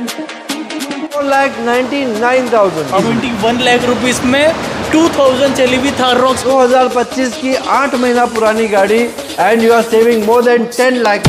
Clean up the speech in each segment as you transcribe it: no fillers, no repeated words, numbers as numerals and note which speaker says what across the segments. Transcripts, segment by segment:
Speaker 1: 4,99,000
Speaker 2: 21 lakh rupees में 2000 चली हुई थार रॉक्स
Speaker 1: 2025 की 8 महीना पुरानी गाड़ी and you are saving more than 10 lakh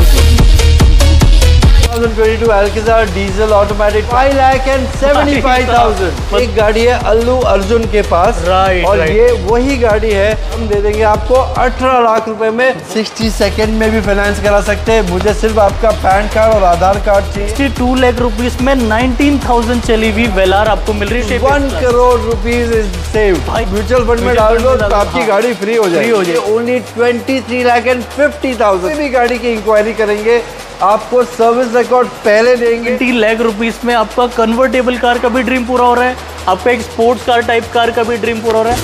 Speaker 1: 2022 Alcazar diesel automatic 5,75,000 एक गाड़ी है अल्लू अर्जुन के पास और ये वही गाड़ी है। हम दे देंगे आपको 18 लाख रुपए में 60 सेकंड में भी फाइनेंस करा सकते हैं। मुझे सिर्फ आपका पैन कार्ड और आधार कार्ड चाहिए।
Speaker 2: 62 लाख रुपीस में 19,000 चली हुई वेलार आपको मिल रही है।
Speaker 1: 1 crore rupees is saved. Mutual fund में डाल दो तो आपकी गाड़ी फ्री हो जाएगी। ओनली 23,50,000 भी गाड़ी की इंक्वायरी करेंगे, आपको सर्विस रिकॉर्ड पहले देंगे।
Speaker 2: 20 लाख रुपीस में आपका कन्वर्टेबल कार का भी ड्रीम पूरा हो रहा है, आपका एक स्पोर्ट्स कार टाइप कार का भी ड्रीम पूरा हो रहा है।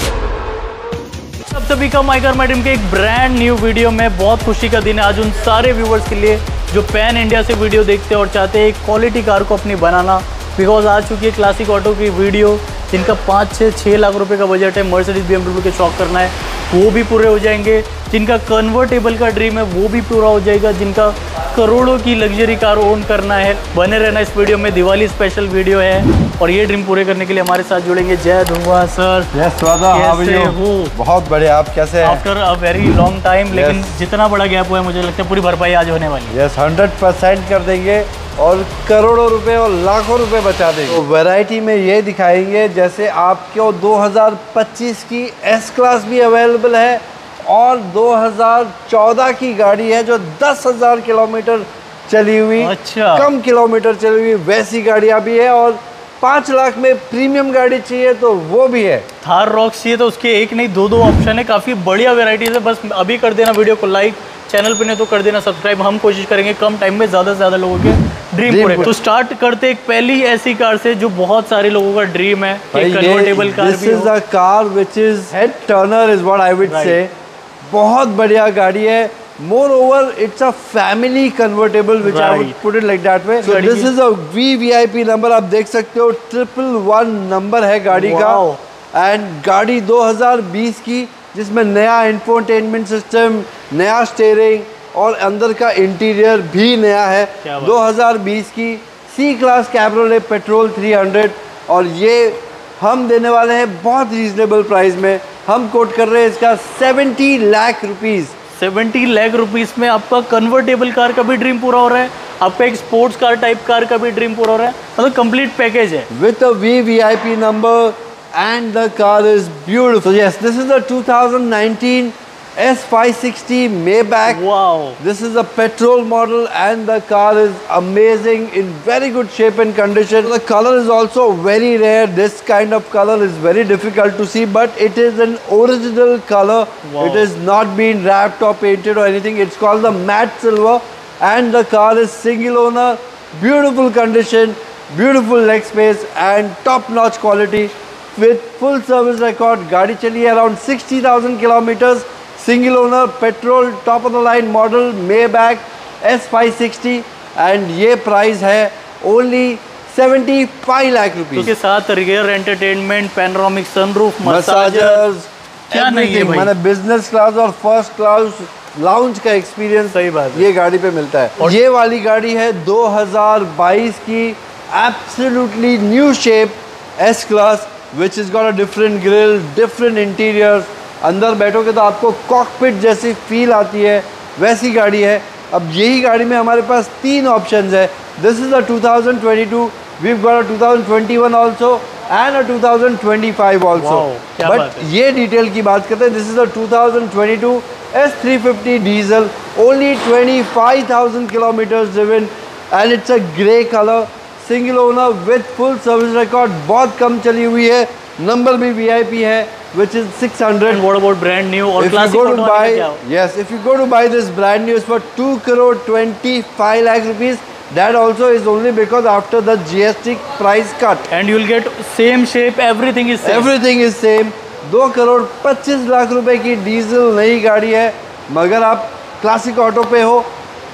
Speaker 2: सब सभी का माई कार माई ड्रीम के एक ब्रांड न्यू वीडियो में बहुत खुशी का दिन है आज उन सारे व्यूवर्स के लिए जो पैन इंडिया से वीडियो देखते हैं और चाहते हैं एक क्वालिटी कार को अपनी बनाना। बिकॉज आ चुकी है क्लासिक ऑटो की वीडियो जिनका 5-6 लाख रुपए का बजट है, मर्सिडीज BMW के शौक करना है वो भी पूरे हो जाएंगे। जिनका कन्वर्टेबल का ड्रीम है वो भी पूरा हो जाएगा। जिनका करोड़ों की लग्जरी कार ओन करना है, बने रहना इस वीडियो में। दिवाली स्पेशल वीडियो है और ये ड्रीम पूरे करने के लिए हमारे साथ जुड़ेंगे जय धुआ सर।
Speaker 1: कैसे हो? बहुत बढ़िया, आप कैसे हैं?
Speaker 2: After a very long time, लेकिन जितना बड़ा गैप हुआ है मुझे लगता है पूरी भरपाई आज होने वाली है।
Speaker 1: 100% कर देंगे और करोड़ों रुपए और लाखों रुपए बचा देंगे। तो वैरायटी में ये दिखाएंगे जैसे आपको 2025 की एस क्लास भी अवेलेबल है और 2014 की गाड़ी है जो 10,000 किलोमीटर चली हुई, कम किलोमीटर चली हुई वैसी गाड़ियाँ भी है। और 5 लाख में प्रीमियम गाड़ी चाहिए तो वो भी है।
Speaker 2: थार रॉक्स चाहिए तो उसके एक नहीं दो ऑप्शन है, काफ़ी बढ़िया वेराइटीज है। बस अभी कर देना वीडियो को लाइक, चैनल पे नहीं तो कर देना सब्सक्राइब। हम कोशिश करेंगे कम टाइम में ज़्यादा से ज़्यादा लोगों के ड्रीम पूरे। तो स्टार्ट करते एक पहली ऐसी कार से जो बहुत सारे लोगों का ड्रीम है, एक कन्वर्टेबल कार भी हो।
Speaker 1: This is a car which is head Turner is what I would say. बहुत बढ़िया गाड़ी है। Moreover, it's a family convertible, which I would put it like that way. So this is a VVIP number, आप देख सकते हो 111 number है गाड़ी का। एंड गाड़ी 2020 की जिसमें नया इंफोटेनमेंट सिस्टम, नया स्टीयरिंग और अंदर का इंटीरियर भी नया है। 2020 की C क्लास कैब्रोलेट पेट्रोल 300 और ये हम देने वाले हैं बहुत रीजनेबल प्राइस में। हम कोट कर रहे हैं इसका 70 लाख रुपीज़।
Speaker 2: 70 लाख रुपीस में आपका कन्वर्टेबल कार का भी ड्रीम पूरा हो रहा है, आपका एक स्पोर्ट्स कार टाइप कार का भी ड्रीम पूरा हो रहा है। मतलब कंप्लीट पैकेज है
Speaker 1: with a VVIP number and the car is beautiful. Yes, this is a 2019 S560 Maybach.
Speaker 2: Wow.
Speaker 1: This is a petrol model and the car is amazing, in very good shape and condition. The color is also very rare. This kind of color is very difficult to see, but it is an original color. Wow. It is not been wrapped or painted or anything. It's called the matte silver and the car is single owner, beautiful condition, beautiful leg space and top notch quality with full service record. गाड़ी चली है around 60,000 kilometers. Single owner petrol top of the line model Maybach S560 and ये price है only 75 lakh rupees.
Speaker 2: उसके साथ rear entertainment, panoramic sunroof, मसाजर्स, क्या नहीं है भाई।
Speaker 1: मैंने बिजनेस क्लास और फर्स्ट क्लास लाउंज का एक्सपीरियंस
Speaker 2: सही बात है,
Speaker 1: ये गाड़ी पे मिलता है। और ये वाली गाड़ी है 2022 की absolutely new shape S class which is got a different grill, different interior. अंदर बैठोगे तो आपको कॉकपिट जैसी फील आती है, वैसी गाड़ी है। अब यही गाड़ी में हमारे पास 3 ऑप्शंस है। This is a 2022, we have got a 2021 also and a 2025 also. But ये डिटेल की बात करते हैं। This is a 2022 S350 diesel, only 25,000 kilometres driven and it's a grey colour, single owner with full service record, बहुत कम चली हुई है, नंबर भी VIP है which is 600.
Speaker 2: And what about brand new or
Speaker 1: if
Speaker 2: classic
Speaker 1: you go to buy, yes, if you go to buy this brand new is for 2,25 lakh rupees. That also is only because after the GST price cut.
Speaker 2: And you'll get same shape, everything is same.
Speaker 1: Everything is same. 2,25 lakh रुपए की diesel नई गाड़ी है। मगर आप classic auto पे हो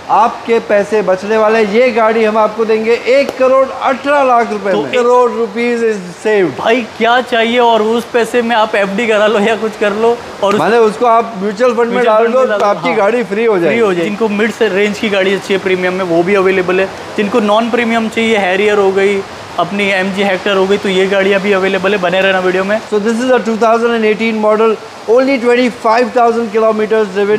Speaker 1: आपके पैसे बचने वाले। ये गाड़ी हम आपको देंगे 1,18,00,000 रुपए में। 1 करोड़ रुपीज इज सेव्ड।
Speaker 2: भाई क्या चाहिए, और उस पैसे में आप एफडी करा लो या कुछ कर लो, और
Speaker 1: माने उसको आप म्यूचुअल फंड में डाल दो तो आपकी गाड़ी फ्री हो जाएगी।
Speaker 2: जिनको मिड से रेंज की गाड़ी चाहिए प्रीमियम में, वो भी अवेलेबल है। जिनको नॉन प्रीमियम चाहिए, हैरियर हो गई, अपनी MG हेक्टर हो गई, तो ये गाड़ियाँ भी अवेलेबल है। बने रहना वीडियो में।
Speaker 1: सो this is a 2018 model, only 25,000 kilometre driven.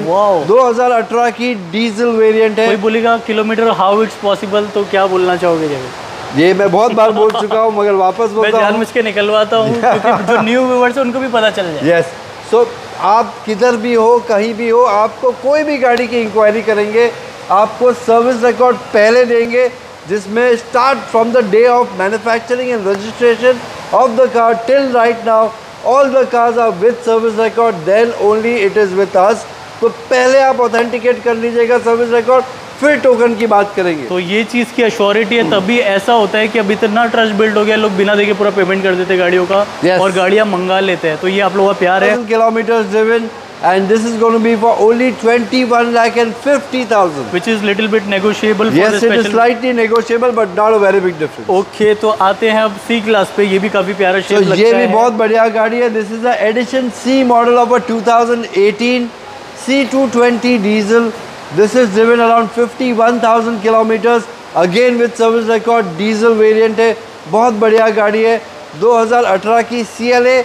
Speaker 1: 2018 की डीजल वेरिएंट है।
Speaker 2: कोई बोलेगा किलोमीटर हाउ इट्स पॉसिबल, तो क्या बोलना चाहोगे जगह?
Speaker 1: ये मैं बहुत बार बोल चुका हूँ मगर वापस बोलता हूँ।
Speaker 2: मैं जानबूझ के निकलवाता हूँ क्योंकि जो न्यू व्यूअर्स है उनको भी पता चल जाए।
Speaker 1: यस, सो आप किधर भी हो, कहीं भी हो, आपको कोई भी गाड़ी की इंक्वायरी करेंगे, आपको सर्विस रिकॉर्ड पहले देंगे, जिसमें start from the day of manufacturing and registration of the car till right now all the cars are with service record, then only it is with us. तो पहले आप ऑथेंटिकेट कर लीजिएगा सर्विस रिकॉर्ड, फिर token की बात करेंगे।
Speaker 2: तो ये चीज़ की अश्योरिटी है। तभी ऐसा होता है कि अब इतना ट्रस्ट बिल्ड हो गया, लोग बिना देखे पूरा पेमेंट कर देते गाड़ियों का। yes. और गाड़ियाँ मंगा लेते हैं। तो ये आप लोगों का प्यार है।
Speaker 1: Kilometre driven and this is going to be for only 21,50,000,
Speaker 2: which is little bit negotiable.
Speaker 1: Yes, it is slightly negotiable but not a very big difference.
Speaker 2: Okay, तो आते हैं अब C क्लास पे। ये भी काफी प्यारा शेप लगता है।
Speaker 1: ये भी बहुत बढ़िया गाड़ी है। This is the Edition C model of a 2018 C220 diesel. This is driven around 51,000 kilometers. Again with service record, diesel variant है। बहुत बढ़िया गाड़ी है। 2018 की CLA,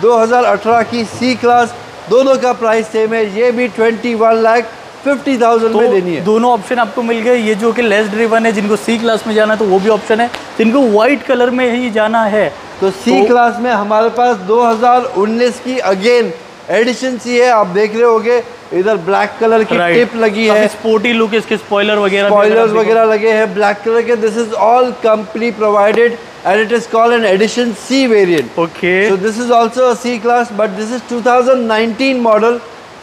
Speaker 1: 2018 की C क्लास, दोनों का प्राइस सेम है। ये भी 21,50,000 में देनी है।
Speaker 2: दोनों ऑप्शन आपको मिल गए। ये जो कि लेस ड्रिवन है, जिनको C क्लास में जाना है तो वो भी ऑप्शन है। जिनको वाइट कलर में ही जाना है
Speaker 1: तो C क्लास में हमारे पास 2019 की अगेन एडिशन C है। आप देख रहे होगे इधर ब्लैक कलर की टिप लगी है,
Speaker 2: स्पोर्टी लुक, इसके स्पॉइलर
Speaker 1: वगैरह लगे हैं ब्लैक कलर के। This is all company provided and it is called an Edition C variant.
Speaker 2: Okay.
Speaker 1: So this is also a C class, but this is 2019 model,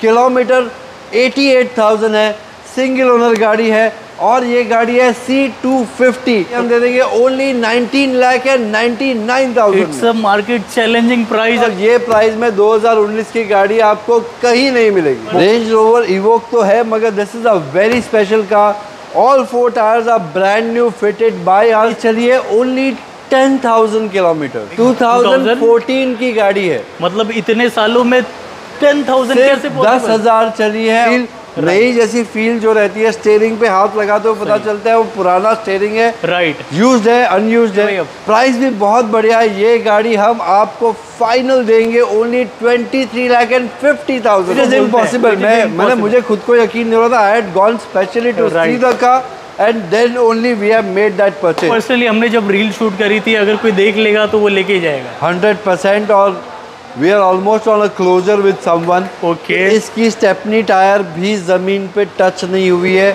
Speaker 1: kilometre 88,000 है, single owner गाड़ी है, और ये गाड़ी है C250। हम दे देंगे only 19,99,000।
Speaker 2: It's a market challenging price.
Speaker 1: और ये प्राइस में 2019 की गाड़ी आपको कहीं नहीं मिलेगी। रेंज रोवर इवोक तो है, मगर this is a very special car. All 4 tyres are brand new fitted by us. चलिए ओनली 10,000 किलोमीटर, 2014 की गाड़ी है।
Speaker 2: मतलब इतने सालों में 10,000 कैसे?
Speaker 1: 10,000 चली है। नई जैसी फील जो रहती है, स्टीयरिंग पे हाथ लगाते हुए पता चलता है वो पुराना स्टीयरिंग है।
Speaker 2: राइट,
Speaker 1: यूज्ड है, अनयूज्ड है। प्राइस भी बहुत बढ़िया है। ये गाड़ी हम आपको फाइनल देंगे ओनली 23,50,000। It is impossible. मैंने मुझे खुद को यकीन नहीं हो रहा था। I had gone specially to see the car and then only we have made that purchase.
Speaker 2: Personally हमने जब रील शूट करी थी, अगर कोई देख लेगा तो वो लेके जाएगा
Speaker 1: 100%। और we are almost on a closure with someone.
Speaker 2: Okay.
Speaker 1: इसकी स्टेपनी टायर भी ज़मीन पे टच नहीं हुई है।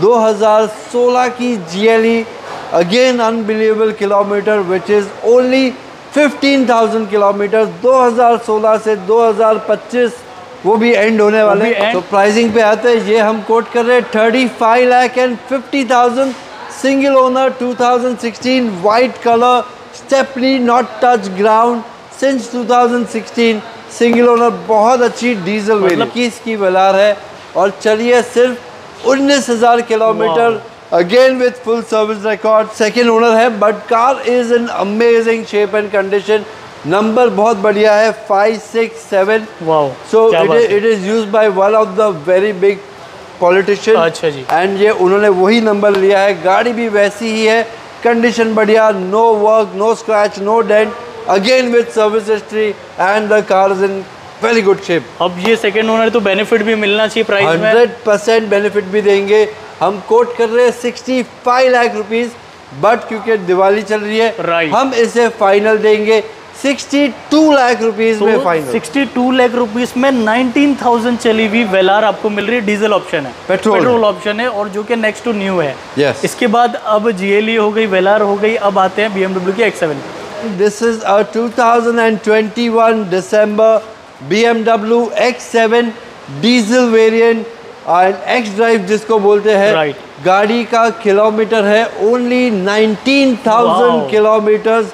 Speaker 1: 2016 की GLE, again unbelievable kilometre, which is only 15,000 kilometre. 2016 से 2025 वो भी एंड होने वाले हैं। तो प्राइसिंग पे आते हैं। ये हम कोट कर रहे हैं 35,50,000, single owner, 2016, white colour, stepney, not touch ground since 2016, single owner, बहुत अच्छी डीजल वेरिएंट की इसकी वेलार है। और चलिए सिर्फ 19,000 kilometre, again with full service record, second owner है, but car is in amazing shape and condition. Number बहुत बढ़िया है, 567। So it is used by one of the very big politician.
Speaker 2: अच्छा जी।
Speaker 1: एंड ये उन्होंने वही नंबर लिया है। गाड़ी भी वैसी ही है, कंडीशन बढ़िया, no work, no scratch, no dent, again with service history, and the car is in very good shape.
Speaker 2: अब ये सेकंड ओनर तो बेनिफिट भी मिलना चाहिए प्राइस में।
Speaker 1: 100% बेनिफिट भी देंगे। हम कोट कर रहे हैं 65 लाख रुपीज, बट क्योंकि दिवाली चल रही है, हम इसे फाइनल देंगे 62 लाख रुपीस में फाइनल।
Speaker 2: 62 लाख रुपीस में 19,000 चली हुई वेलार आपको मिल रही है। डीजल ऑप्शन है, पेट्रोल ऑप्शन है, और जो कि नेक्स्ट टू न्यू है। इसके बाद अब GLE हो गई, वेलार हो गई, अब आते हैं BMW की X7।
Speaker 1: This is a 2021 December BMW X7 diesel variant and X drive जिसको बोलते हैं। गाड़ी का किलोमीटर है only 19,000 kilometres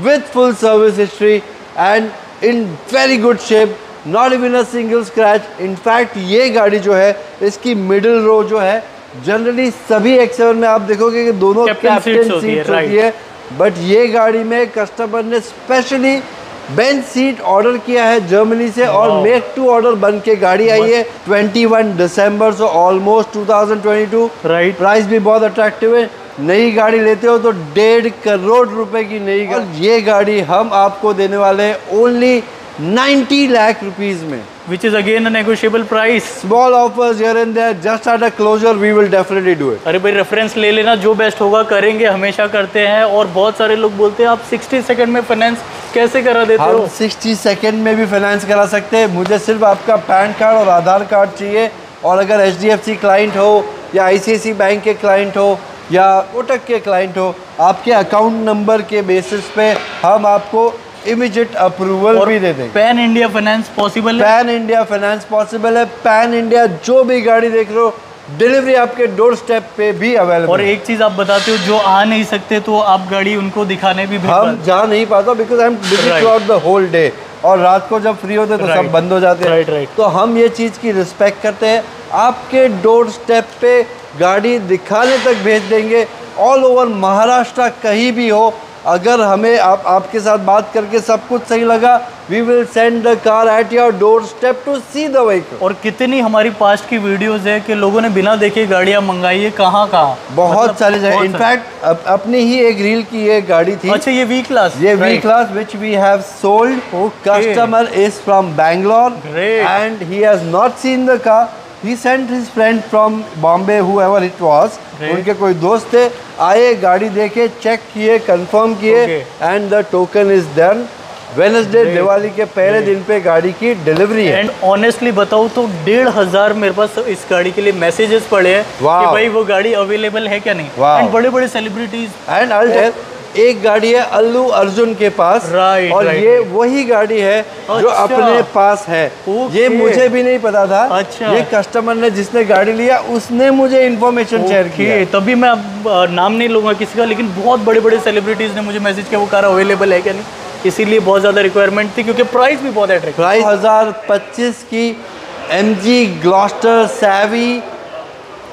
Speaker 1: with full service history and in very good shape, not even a single scratch. In fact ये गाड़ी जो है, इसकी मिडिल रो जो है जनरली सभी X7 में आप देखोगे कि दोनों कैप्टन सीट्स होती है, बट ये गाड़ी में कस्टमर ने स्पेशली बेंच सीट ऑर्डर किया है जर्मनी से और मेक टू ऑर्डर बन के गाड़ी आई है 21 दिसंबर, सो ऑलमोस्ट 2022।
Speaker 2: राइट,
Speaker 1: प्राइस भी बहुत अट्रैक्टिव है। नई गाड़ी लेते हो तो 1.5 करोड़ रुपए की नई गाड़ी, ये गाड़ी हम आपको देने वाले हैं ओनली 90 लाख रुपीस में,
Speaker 2: which is again a negotiable price.
Speaker 1: Small offers here and there, just at a closure we will definitely do it.
Speaker 2: अरे भाई रेफरेंस ले लेना, जो बेस्ट होगा करेंगे, हमेशा करते हैं। और बहुत सारे लोग बोलते हैं आप 60 सेकंड में फाइनेंस कैसे करा देते हो?
Speaker 1: हम 60 सेकंड में भी फाइनेंस करा सकते हैं। मुझे सिर्फ आपका पैन कार्ड और आधार कार्ड चाहिए, और अगर HDFC क्लाइंट हो या ICICI बैंक के क्लाइंट हो या कोटक के क्लाइंट हो, आपके अकाउंट नंबर के बेसिस पे हम आपको इमीडिएट अप्रूवल भी दे देंगे।
Speaker 2: पैन इंडिया फाइनेंस पॉसिबल है?
Speaker 1: पैन इंडिया फाइनेंस पॉसिबल है। पैन इंडिया जो भी गाड़ी देख रहे हो, डिलीवरी आपके डोर स्टेप पे भी अवेलेबल।
Speaker 2: और एक चीज आप बताते हो, जो आ नहीं सकते तो आप गाड़ी उनको दिखाने भी
Speaker 1: हम जा नहीं पाता, because I am busy throughout the whole day, और रात को जब फ्री होते तो सब बंद हो जाते हैं। तो हम ये चीज़ की रिस्पेक्ट करते हैं, आपके डोर स्टेप पे गाड़ी दिखाने तक भेज देंगे। ऑल ओवर महाराष्ट्र कहीं भी हो, अगर हमें आपके साथ बात करके सब कुछ सही लगा, we will send the car at your doorstep to see the vehicle.
Speaker 2: और कितनी हमारी पास्ट की वीडियोस है कि लोगों ने बिना देखे गाड़ियां मंगाई है, कहाँ
Speaker 1: बहुत सारी जगह। इनफैक्ट अपनी ही एक रील की एक गाड़ी थी।
Speaker 2: अच्छा, ये वी क्लास,
Speaker 1: ये V class which we have sold. Customer is from Bangalore and he has not seen the car, he sent his friend from Bombay, whoever it was, उनके कोई दोस्त थे, आए, गाड़ी देखे, चेक किए, कंफर्म किए, and the token is done. Wednesday Diwali के पहले दिन पे गाड़ी की डिलीवरी है।
Speaker 2: एंड ऑनेस्टली बताऊँ तो 1,500 मेरे पास इस गाड़ी के लिए मैसेजेस पड़े हैं कि भाई वो गाड़ी अवेलेबल है क्या नहीं। एंड बड़े बड़े सेलिब्रिटीज,
Speaker 1: एंड एक गाड़ी है अल्लू अर्जुन के पास, और ये वही गाड़ी है जो अपने पास है। ये मुझे भी नहीं पता था।
Speaker 2: अच्छा,
Speaker 1: ये कस्टमर ने जिसने गाड़ी लिया उसने मुझे इन्फॉर्मेशन शेयर की।
Speaker 2: तभी मैं अब नाम नहीं लूंगा किसी का, लेकिन बहुत बड़े बड़े सेलिब्रिटीज ने मुझे मैसेज किया वो कार अवेलेबल है क्या नहीं, इसीलिए बहुत ज़्यादा रिक्वायरमेंट थी, क्योंकि प्राइस भी बहुत अट्रैक्टिव।
Speaker 1: प्राइस 2025 की MG Gloster Savvy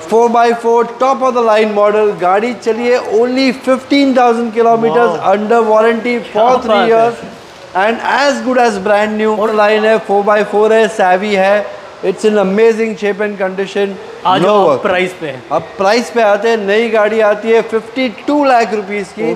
Speaker 1: 4x4 top of the line model गाड़ी चलिए only 15,000 kilometre under warranty for 3 years and as good as brand new. और लाइन है, 4x4 है, सैवी है, it's in amazing shape and condition.
Speaker 2: आज price पे है।
Speaker 1: अब प्राइस पे आते हैं, नई गाड़ी आती है 52 लाख रुपीस की।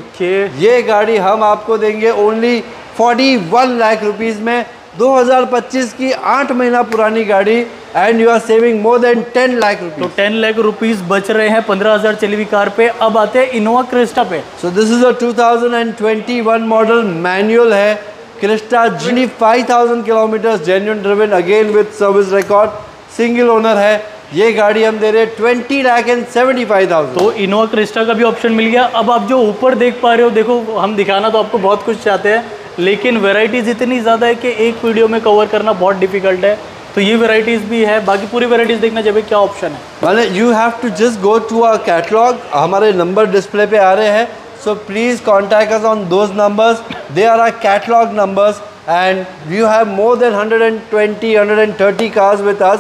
Speaker 1: ये गाड़ी हम आपको देंगे ओनली 41 लाख रुपीस में। 2025 की 8 महीना पुरानी गाड़ी, and you are saving more than 10 lakh rupees.
Speaker 2: तो 10 लाख रुपीज बच रहे हैं 15,000 चली हुई कार पे। अब आते हैं इनोवा क्रिस्टा पे।
Speaker 1: So this is a 2021 model, manual है, Crysta G 5000 kilometre genuine driven, again with service record, single owner है। ये गाड़ी हम दे रहे हैं 20,75,000।
Speaker 2: तो इनोवा क्रिस्टा का भी ऑप्शन मिल गया। अब आप जो ऊपर देख पा रहे हो, देखो हम दिखाना तो आपको बहुत कुछ चाहते हैं, लेकिन वेराइटीज़ इतनी ज़्यादा है कि एक वीडियो में कवर करना बहुत डिफिकल्ट है। तो ये वेराइटीज़ भी है, बाकी पूरी वेराइटीज़ देखना चाहिए क्या ऑप्शन है।
Speaker 1: मैंने you have to just go to our catalogue, हमारे नंबर डिस्प्ले पे आ रहे हैं, so please contact us on those numbers, they are our catalogue numbers, and you have more than 120-130 cars with us,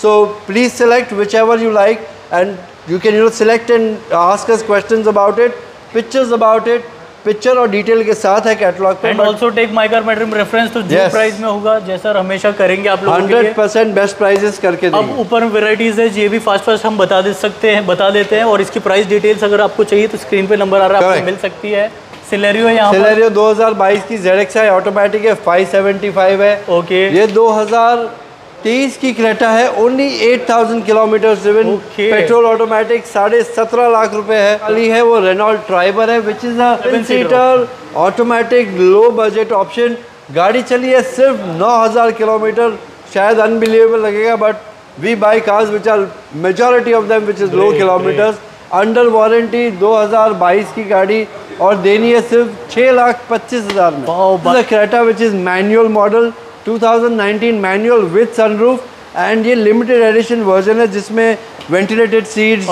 Speaker 1: so please select whichever you like, and you can select and ask us questions about it, pictures about it, picture और detail के साथ है catalogue पे।
Speaker 2: And also take my car मेट्रिम reference, तो जो price में होगा जैसा हमेशा करेंगे आप लोगों के लिए
Speaker 1: 100% बेस्ट प्राइसेस करके देंगे।
Speaker 2: अब ऊपर वेराइटीज है, ये भी फास्ट हम बता देते हैं, और इसकी प्राइस डिटेल्स अगर आपको चाहिए तो स्क्रीन पे नंबर आ रहा है, आपको मिल सकती है। सिलेरियो है यहाँ पर,
Speaker 1: सिलेरियो 2022 की ZXi ऑटोमेटिक है, 575 है।
Speaker 2: ओके,
Speaker 1: ये 2023 की क्रेटा है, only 8000 kilometre driven, petrol automatic, 17.5 lakh रुपए है। वाली है वो Renault Triber which, which is अ 7 seater automatic low budget option. गाड़ी चली है सिर्फ 9000 किलोमीटर, शायद अनबिलीवेबल लगेगा, but we buy cars which are majority of them which is low kilometres, under warranty. 2022 की गाड़ी और देनी है सिर्फ 6,25,000 में। Creta which is manual model, 2019 manual with sunroof, and ये लिमिटेड एडिशन वर्जन है जिसमें ventilated seats,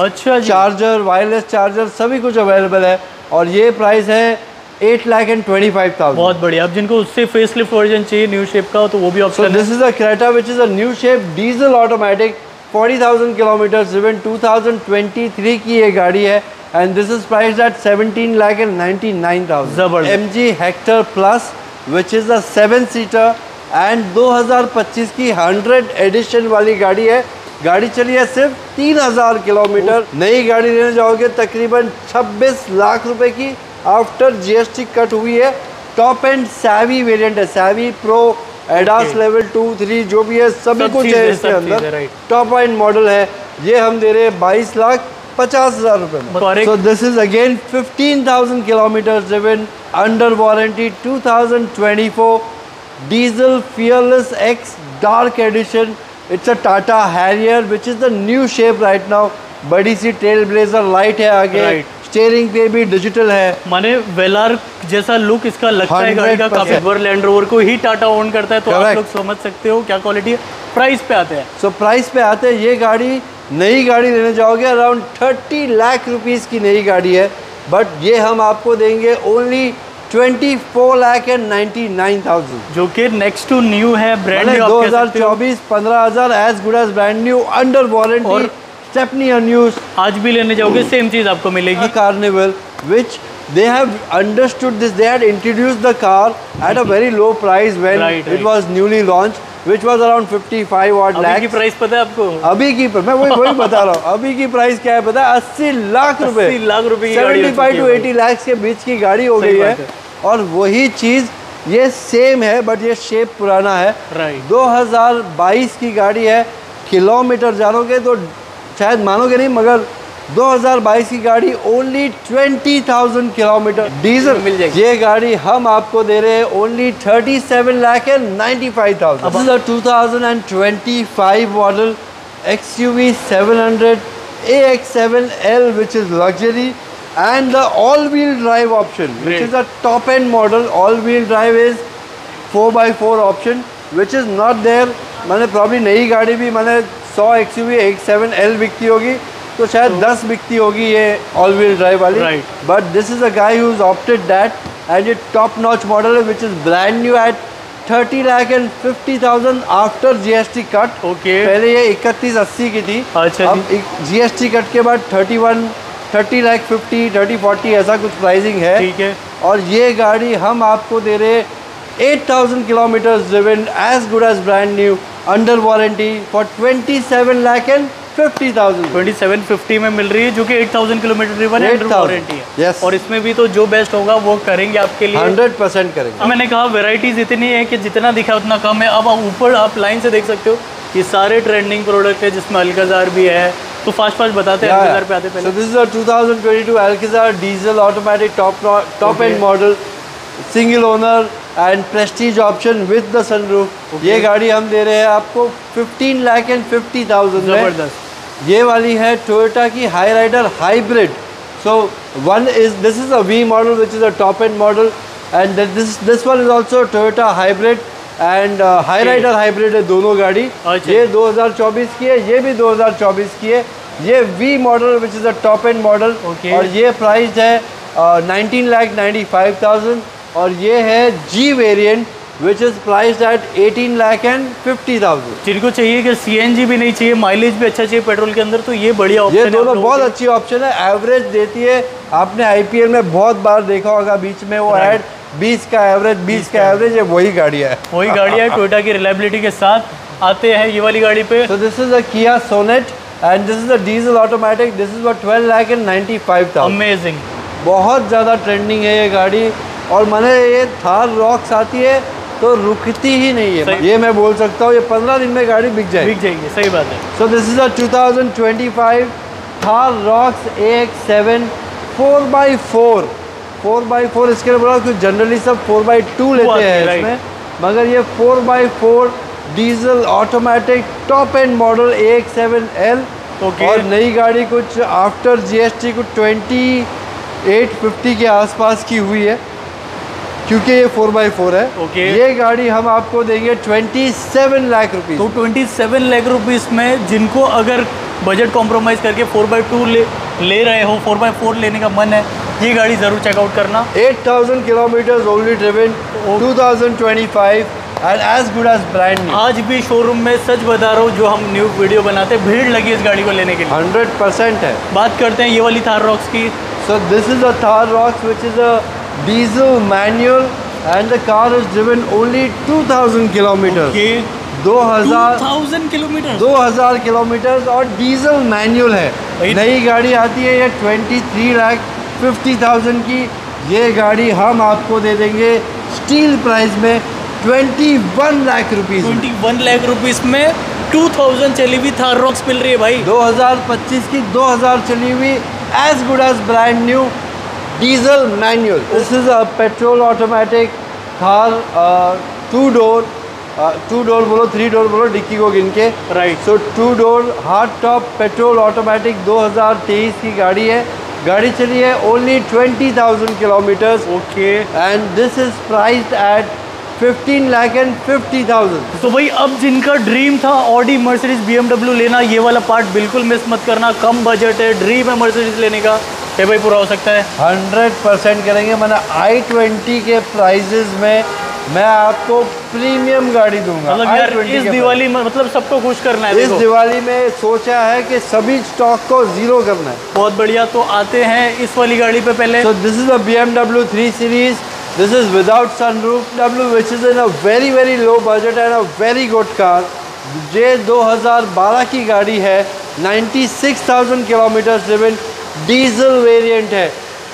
Speaker 1: charger, wireless charger, सभी कुछ अवेलेबल है। और ये प्राइस है 8,25,000।
Speaker 2: बहुत बढ़िया। अब जिनको उससे फेसलिफ्ट वर्जन चाहिए न्यू शेप का, तो वो भी ऑप्शन है।
Speaker 1: This is a Creta which is a new shape diesel automatic, 40,000 kilometre driven, 2023 की ये गाड़ी है and this is priced eight 17,99,000।
Speaker 2: जबरदस्त।
Speaker 1: MG Hector Plus which is a 7 seater and 2025 की 100 एडिशन वाली गाड़ी है। गाड़ी चली है सिर्फ 3,000 किलोमीटर। नई गाड़ी लेने जाओगे तकरीबन 26 लाख रुपए की, आफ्टर GST कट हुई है। टॉप एंड सैवी वेरिएंट है, सैवी प्रो, एडास लेवल 2, 3 जो भी है सभी कुछ है इसके अंदर। टॉप एंड मॉडल है। ये हम दे रहे हैं 22,50,000 रुपए में। सो this is again 15,000 kilometre driven, under warranty, 2024 diesel fearless x dark edition. It's a Tata Harrier which is the new shape right now. बड़ी सी टेल ब्लेजर लाइट है आगे, स्टीयरिंग पे भी डिजिटल है।
Speaker 2: माने वेलार जैसा लुक इसका लगता है गाड़ी का, काफी बार लैंड रोवर को ही टाटा ओन करता है, तो आप लोग समझ सकते हो क्या क्वालिटी है। प्राइस पे आते हैं,
Speaker 1: सो प्राइस पे आते हैं। ये गाड़ी नई गाड़ी लेने जाओगे अराउंड 30 लाख रुपीस की नई गाड़ी है, बट ये हम आपको देंगे ओनली 24,99,000,
Speaker 2: जो कि नेक्स्ट टू न्यू है, brand new.
Speaker 1: 2024 15,000 as good as brand new, under warranty, stepney unused.
Speaker 2: आज भी लेने जाओगे सेम चीज आपको मिलेगी।
Speaker 1: Carnival which they have understood this, they had introduced the car at a very low price when it was newly launched, which was around 55 odd lakhs।
Speaker 2: अभी की price पता है आपको?
Speaker 1: अभी की मैं वही बता रहा हूँ। अभी की प्राइस क्या है पता है? 80 लाख रुपए,
Speaker 2: 80 लाख रुपए की
Speaker 1: 75 to 80 लाख के बीच की गाड़ी हो गई है। और वही चीज ये सेम है, बट ये शेप पुराना है। 2022 की गाड़ी है। किलोमीटर जानोगे तो शायद मानोगे नहीं, मगर 2022 की गाड़ी ओनली 20,000 किलोमीटर डीजल
Speaker 2: मिल जाएगी।
Speaker 1: ये गाड़ी हम आपको दे रहे हैं only 37,95,000। 2025 model XUV 700 AX7L which is luxury and the all-wheel drive option which is a top-end model. All-wheel drive is 4x4 option which is not there। मैंने प्रॉब्ली नई गाड़ी भी मैंने 100 XUV AX7L बिकती होगी तो शायद 10 बिकती होगी ये ऑल व्हील ड्राइव वाली, but this is a guy who has opted that and ये टॉप नॉच मॉडल है विच is brand new at 30,50,000 after GST cut. पहले ये 31,80 की थी। अब GST कट के बाद 30,50,000 30,40,000 ऐसा कुछ प्राइसिंग है। और ये गाड़ी हम आपको दे रहे 8,000 kilometre driven, as good as brand new, under warranty for 27,50,000।
Speaker 2: 2750 में मिल रही है, जो कि 8,000 किलोमीटर ड्रिवन है, अंडर वारंटी है।
Speaker 1: yes।
Speaker 2: और इसमें भी तो जो बेस्ट होगा वो करेंगे आपके लिए,
Speaker 1: 100% करेंगे।
Speaker 2: मैंने कहा वेराइटीज इतनी है कि जितना दिखा उतना कम है। अब ऊपर आप लाइन से देख सकते हो ये सारे ट्रेंडिंग प्रोडक्ट है, जिसमें अल्काजार भी है। तो फास्ट बताते हैं अल्काजार पे आते पहले।
Speaker 1: So this is a 2022 Alcazar diesel automatic top end model, single owner and prestige option with the sunroof। ये गाड़ी हम दे रहे हैं आपको 15,50,000 में।
Speaker 2: जबरदस्त।
Speaker 1: ये वाली है टोयोटा की Hyryder hybrid. So this is a V model which is a top end model and this one is also Toyota hybrid and Hyryder hybrid है दोनों गाड़ी। ये 2024 की है, ये भी 2024 की है। ये V model which is a top end model और ये प्राइस है 19,95,000। और ये है G variant which is priced at 18,50,000।
Speaker 2: जिनको चाहिए कि CNG भी नहीं चाहिए, माइलेज भी अच्छा चाहिए पेट्रोल के अंदर, तो ये बढ़िया ऑप्शन है।
Speaker 1: ये दोनों बहुत अच्छी ऑप्शन है। एवरेज देती है, आपने IPL में बहुत बार देखा होगा, बीच में वो ऐड 20 का एवरेज, 20 का एवरेज है, वही गाड़ी है।
Speaker 2: वही गाड़ी है टोयोटा की रिलायबिलिटी के साथ। आते हैं ये वाली गाड़ी पे।
Speaker 1: So this is a Kia Sonet and this is a diesel automatic। This is for 12,95,000।
Speaker 2: Amazing,
Speaker 1: बहुत ज़्यादा ट्रेंडिंग है ये गाड़ी। और मैंने ये थार रॉक्स आती है तो रुकती ही नहीं है, ये मैं बोल सकता हूँ। ये 15 दिन में गाड़ी बिक जाएगी।
Speaker 2: सही बात है।
Speaker 1: सो this is a 2025 Thar rocks AX7 4x4। इसके लिए बोला क्योंकि जनरली सब 4x2 लेते हैं इसमें, मगर ये 4x4 diesel automatic top end model AX7L। और नई गाड़ी कुछ आफ्टर GST कुछ 2850 के आसपास की हुई है, क्योंकि ये 4x4 है। ये गाड़ी हम आपको देंगे 27 लाख रुपीस।
Speaker 2: तो 27 लाख रुपीस में जिनको अगर बजट कॉम्प्रोमाइज़ करके 4x2 ले रहे हो, 4x4 लेने का मन है, ये गाड़ी ज़रूर चेकआउट करना।
Speaker 1: 8,000 kilometre only driven, 2025 and as good as brand new.
Speaker 2: आज भी शोरूम में सच बता रहा हूँ, जो हम न्यू वीडियो बनाते हैं, भीड़ लगी इस गाड़ी को लेने के लिए।
Speaker 1: 100% है।
Speaker 2: बात करते हैं ये वाली थार रॉक्स की।
Speaker 1: So this is a Thar Roxx which is a diesel manual and the car is driven only 2000 kilometers.
Speaker 2: Okay. 2000 kilometre
Speaker 1: 2000 kilometre और डीजल मैनुअल है। नई गाड़ी आती है ये 23,50,000 की। ये गाड़ी हम आपको दे देंगे स्टील प्राइस में 21 लाख रुपीस।
Speaker 2: 21 लाख रुपीस में 2000 चली हुई थार रॉक्स मिल रही है भाई।
Speaker 1: 2025 की 2000 चली हुई as good as brand new diesel manual. This is a petrol automatic Thar, 2 door बोलो 3 डोर बोलो डिक्की को गिन के,
Speaker 2: राइट।
Speaker 1: सो 2 door hard top petrol automatic 2023 की गाड़ी है। गाड़ी चली है only 20,000 kilometres.
Speaker 2: Okay.
Speaker 1: And this is priced eight 15,50,000।
Speaker 2: तो भाई अब जिनका ड्रीम था ऑडी मर्सिडीज BMW लेना, ये वाला पार्ट बिल्कुल मिस मत करना। कम बजट है, ड्रीम है मर्सिडीज लेने का, ये भाई पूरा हो सकता है।
Speaker 1: 100% करेंगे। मैंने i20 के प्राइजेस में मैं आपको प्रीमियम गाड़ी दूंगा।
Speaker 2: मतलब यार इस दिवाली में मतलब सबको खुश करना है।
Speaker 1: इस दिवाली में सोचा है कि सभी स्टॉक को जीरो करना है।
Speaker 2: बहुत बढ़िया। तो आते हैं इस वाली गाड़ी पे पहले।
Speaker 1: So this is a BMW 3 Series. This is without sunroof BMW, which is in a very low budget and a very good car. ये 2012 की गाड़ी है, 96,000 किलोमीटर ड्रिवन, डीजल वेरिएंट है,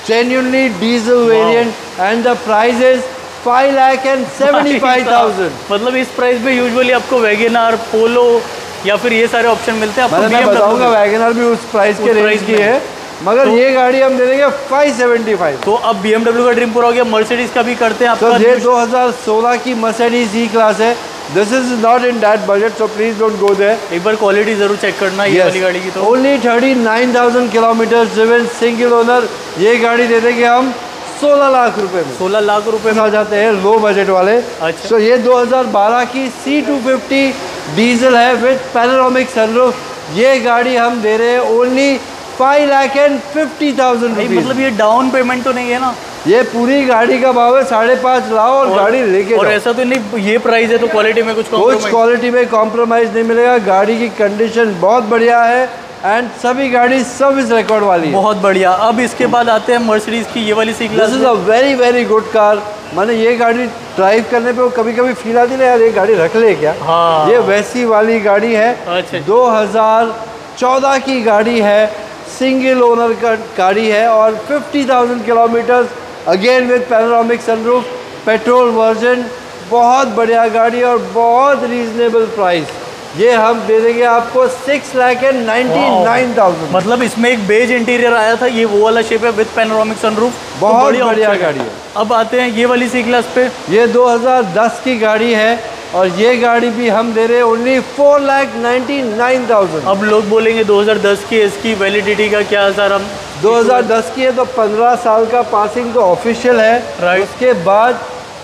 Speaker 1: genuinely diesel variant and the price is 5,75,000।
Speaker 2: मतलब इस price में usually आपको WagonR, पोलो या फिर ये सारे ऑप्शन मिलते हैं।
Speaker 1: मैं बताऊंगा वैगनआर भी उस प्राइस के रेंज की है, मगर ये गाड़ी हम दे देंगे 575।
Speaker 2: तो अब BMW का ड्रीम पूरा हो गया, मर्सिडीज का भी करते हैं आपका।
Speaker 1: तो ये 2016 की मर्सिडीज E क्लास है। This is not in that budget, so please don't go there.
Speaker 2: एक बार क्वालिटी जरूर चेक करना ये वाली गाड़ी की। तो
Speaker 1: only 39,000 kilometre driven, single owner. ये गाड़ी दे देंगे हम 16 लाख रुपए में।
Speaker 2: 16 लाख रुपए में
Speaker 1: आ जाते हैं लो बजट वाले।
Speaker 2: अच्छा।
Speaker 1: तो ये 2012 की C250 डीजल है विद पैनोरामिक सनरूफ। ये गाड़ी हम दे रहे हैं ओनली 5,50,000 रुपीज।
Speaker 2: मतलब ये डाउन पेमेंट तो नहीं है ना?
Speaker 1: ये पूरी गाड़ी का भाव है 5.5 लाख और गाड़ी लेके
Speaker 2: और ऐसा तो नहीं ये प्राइस है तो क्वालिटी में कुछ
Speaker 1: क्वालिटी में कॉम्प्रोमाइज नहीं मिलेगा। गाड़ी की कंडीशन बहुत बढ़िया है एंड सभी गाड़ी सर्विस रिकॉर्ड वाली है।
Speaker 2: बहुत बढ़िया। अब इसके बाद आते हैं मर्सिडीज की ये वाली C class.
Speaker 1: This is a very good car. मैंने ये गाड़ी ड्राइव करने पे कभी फील आती है यार ये गाड़ी रख ले क्या।
Speaker 2: हाँ।
Speaker 1: ये वैसी वाली गाड़ी है।
Speaker 2: अच्छा।
Speaker 1: 2014 की गाड़ी है, सिंगल ओनर का गाड़ी है और 50,000 kilometre, again with panoramic sunroof, petrol version. बहुत बढ़िया गाड़ी और बहुत रीजनेबल प्राइस। ये हम दे देंगे आपको 6,99,000।
Speaker 2: मतलब इसमें एक बेज इंटीरियर आया था, ये वो वाला शेप है विद पैनोरामिक सनरूफ।
Speaker 1: बहुत बढ़िया गाड़ी है।
Speaker 2: अब आते हैं ये वाली C क्लास पे।
Speaker 1: ये 2010 की गाड़ी है और ये गाड़ी भी हम दे रहे हैं ओनली 4,99,000।
Speaker 2: अब लोग बोलेंगे 2010 की, इसकी वैलिडिटी का क्या सर? हम
Speaker 1: 2010 की है तो 15 साल का पासिंग तो ऑफिशियल है। उसके बाद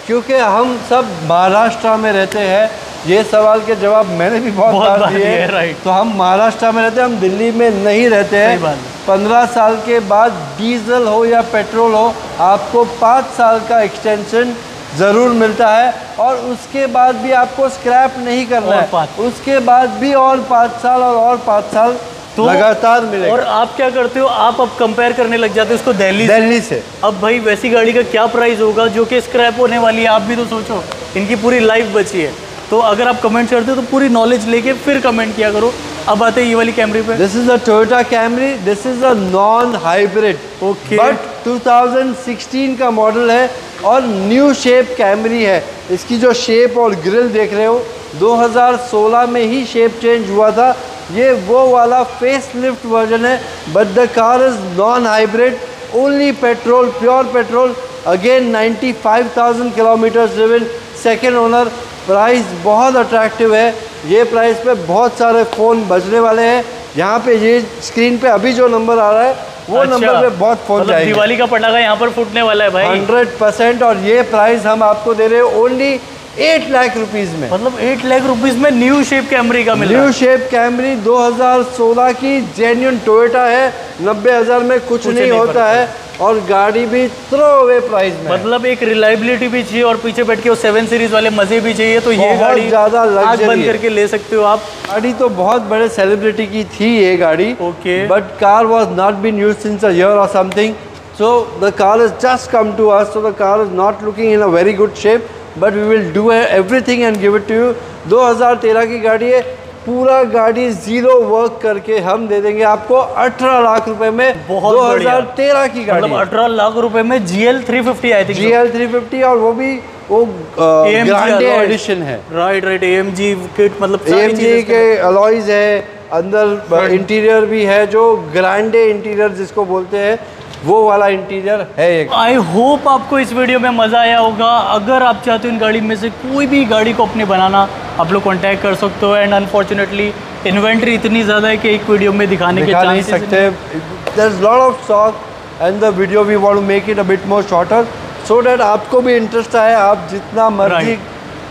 Speaker 1: क्योंकि हम सब महाराष्ट्र में रहते हैं, ये सवाल के जवाब मैंने भी बहुत बार दिए हैं। तो हम महाराष्ट्र में रहते हैं, हम दिल्ली में नहीं रहते हैं। 15 साल के बाद डीजल हो या पेट्रोल हो आपको 5 साल का एक्सटेंशन ज़रूर मिलता है और उसके बाद भी आपको स्क्रैप नहीं करना है। उसके बाद भी और 5 साल और 5 साल तो लगातार मिलेगा।
Speaker 2: और आप क्या करते हो, आप अब कंपेयर करने लग जाते हो इसको दिल्ली से। अब भाई वैसी गाड़ी का क्या प्राइस होगा जो कि स्क्रैप होने वाली है? आप भी तो सोचो, इनकी पूरी लाइफ बची है। तो अगर आप कमेंट करते हो तो पूरी नॉलेज लेके फिर कमेंट किया करो। अब आते हैं ये वाली कैमरी पे।
Speaker 1: This is a Toyota Camry. This is a non hybrid,
Speaker 2: okay,
Speaker 1: but 2016 का मॉडल है और न्यू शेप कैमरी है। इसकी जो शेप और ग्रिल देख रहे हो 2016 में ही शेप चेंज हुआ था। ये वो वाला फेस लिफ्ट वर्जन है, but the car is non hybrid, only petrol, pure petrol. Again 95,000 kilometre driven, second owner. Price बहुत अट्रैक्टिव है। ये प्राइस पे बहुत सारे फ़ोन बजने वाले हैं। यहाँ पे ये स्क्रीन पे अभी जो नंबर आ रहा है वो नंबर पे बहुत फ़ोन जाएंगे।
Speaker 2: दिवाली का पटाखा यहाँ पर फूटने वाला है भाई
Speaker 1: 100%। और ये प्राइस हम आपको दे रहे हैं ओनली 8 लाख रुपीस में।
Speaker 2: मतलब 8 लाख रुपीस में न्यू शेप कैमरी का मिल रहा है।
Speaker 1: न्यू शेप कैमरी 2016 की जेन्युइन टोयोटा है, 90,000 में कुछ नहीं होता है, और गाड़ी भी थ्रो अवे प्राइस में।
Speaker 2: मतलब एक रिलायबिलिटी भी चाहिए और पीछे बैठ के वो 7 सीरीज वाले मजे भी चाहिए, तो ये गाड़ी
Speaker 1: ज्यादा
Speaker 2: आँख बंद करके ले सकते हो आप।
Speaker 1: गाड़ी तो बहुत बड़े सेलिब्रिटी की थी ये गाड़ी,
Speaker 2: okay,
Speaker 1: but car was not been used since a year or something, so the car is just come to us, so the car is not looking in a very good shape, but we will do everything and give it to you. 2013 की गाड़ी है, पूरा गाड़ी zero work करके हम दे देंगे आपको 18 लाख रुपए में। 2013 की गाड़ी,
Speaker 2: मतलब 18 लाख रुपए में GL 350 आई थिंक,
Speaker 1: GL 350, और वो भी वो ग्रांडे एडिशन है।
Speaker 2: राइट AMG किट, मतलब
Speaker 1: AMG के अलॉयज है, अंदर इंटीरियर भी है जो ग्रांडे इंटीरियर जिसको बोलते हैं, वो वाला इंटीरियर है।
Speaker 2: आई होप आपको इस वीडियो में मज़ा आया होगा। अगर आप चाहते हो इन गाड़ी में से कोई भी गाड़ी को अपने बनाना, आप लोग कांटेक्ट कर सकते हो। एंड अनफॉर्चुनेटली इन्वेंट्री इतनी ज़्यादा है कि एक वीडियो में दिखाने के
Speaker 1: नहीं सकते। There is lot of stock and the video we want to make it a bit more shorter, so that आपको भी इंटरेस्ट आए, आप जितना मर्जी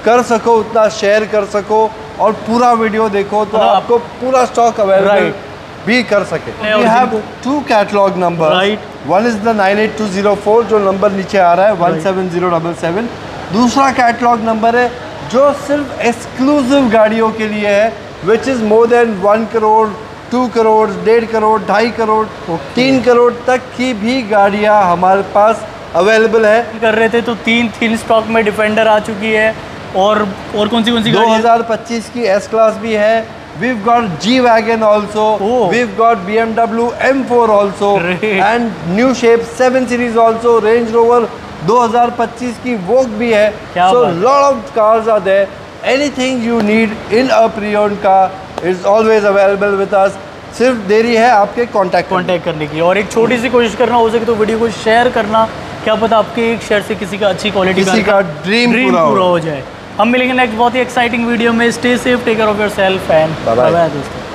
Speaker 1: कर सको उतना शेयर कर सको और पूरा वीडियो देखो, तो आपको पूरा स्टॉक अवेलेबल भी कर सके। We have 2 catalogue number, one is the 98204 जो नंबर नीचे आ रहा है 17077, दूसरा कैटलॉग नंबर है जो सिर्फ एक्सक्लूसिव गाड़ियों के लिए है, which is more than 1 crore 2 crore 1.5 crore 2.5 crore 3 crore तक की भी गाड़ियाँ हमारे पास अवेलेबल है।
Speaker 2: कर रहे थे तो 3 स्टॉक में डिफेंडर आ चुकी है, और कौन सी
Speaker 1: 2025 की S क्लास भी है। We've got G-Wagon also. We've got BMW M4 also. And new shape 7 series also. Range Rover 2025 की Vogue भी है. So lot of cars are there. Anything you need in a pre-owned car is always available with us. सिर्फ देरी है आपके contact
Speaker 2: करने की, और एक छोटी सी कोशिश करना, हो सके तो वीडियो को शेयर करना। क्या पता आपके एक शेयर से किसी का अच्छी क्वालिटी का ड्रीम पूरा हो जाए। हम मिलेंगे नेक्स्ट बहुत ही एक्साइटिंग वीडियो में। Stay safe, take care of yourself and bye bye दोस्तों।